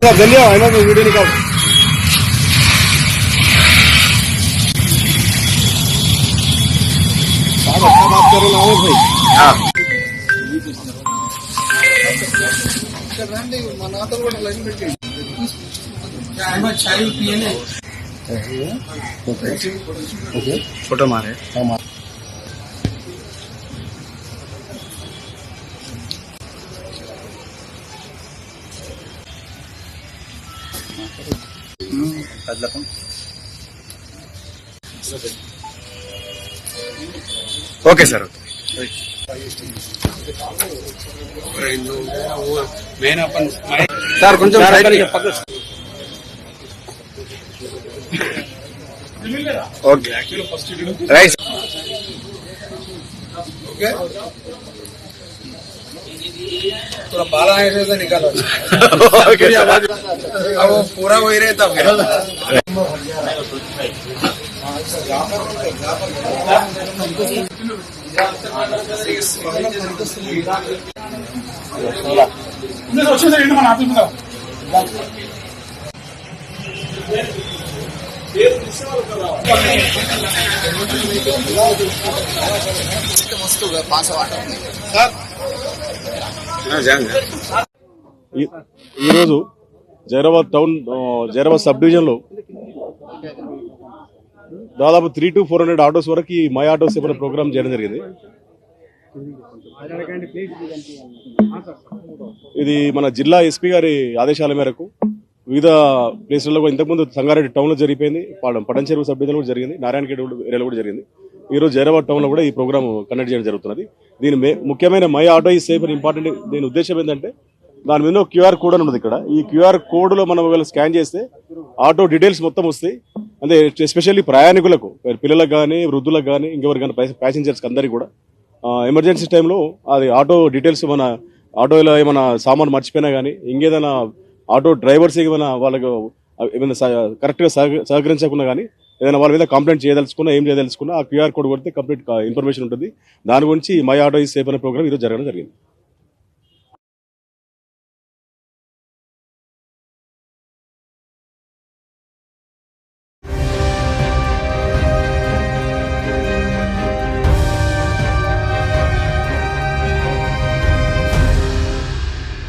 जल्दी आओ, है ना, तो वीडियो निकाल। अच्छा बात करो ना भाई। हाँ फोटो मारे। ओके सर मेन अपन सर కొంచెం ओके राइट ओके थोड़ा बाला है तो निकालो ओके अब वो पूरा वही रहता फिर ఈరోజు Zaheerabad town Zaheerabad sub division లో దాదాపు 300 to 400 ఆటోస్ వరకు ఈ మై ఆటో సేవ ప్రోగ్రామ్ చేయడం జరిగింది. ఇది మన జిల్లా ఎస్పీ గారి ఆదేశాల మేరకు వివిధ ప్లేసులలో ఇంతకుముందు సంగారెడ్డి టౌన్ లో జరిగిపోయింది, పటంచెరువు సబ్ డివిజన్ కూడా జరిగింది, నారాయణఖేడ్ ఏరియాలో కూడా జరిగింది. ఈ రోజు జైరాబాద్ టౌన్ లో కూడా ఈ ప్రోగ్రామ్ కండక్ట్ చేయడం జరుగుతున్నది. దీని ముఖ్యమైన మై ఆటో ఈ సేఫ్ ఇంపార్టెంట్ దీని ఉద్దేశం ఏంటంటే దాని మీద క్యూఆర్ కోడ్ అని ఉన్నది. ఇక్కడ ఈ క్యూఆర్ కోడ్ లో మనం ఒకవేళ స్కాన్ చేస్తే ఆటో డీటెయిల్స్ మొత్తం వస్తాయి. అంటే ఎస్పెషల్లీ ప్రయాణికులకు, పిల్లలకు కానీ, వృద్ధులకు కానీ, ఇంకెవరు కానీ ప్యాసింజర్స్ అందరికీ కూడా ఎమర్జెన్సీ టైంలో అది ఆటో డీటెయిల్స్ మన ఆటోలో ఏమైనా సామాన్ మర్చిపోయినా కానీ, ఇంకేదైనా ఆటో డ్రైవర్స్ ఏమైనా వాళ్ళకు ఏమైనా కరెక్ట్గా సహకరించకుండా కానీ ఏదైనా వాళ్ళ మీద కంప్లైంట్ చేయదలుచుకున్నా, ఏం చేయదలుచుకున్నా ఆ క్యూఆర్ కోడ్ కొడితే కంప్లీట్ ఇన్ఫర్మేషన్ ఉంటుంది. దాని గురించి మై ఆటో ఈ సేఫ్ అనే ప్రోగ్రామ్ ఈరోజు జరగడం జరిగింది.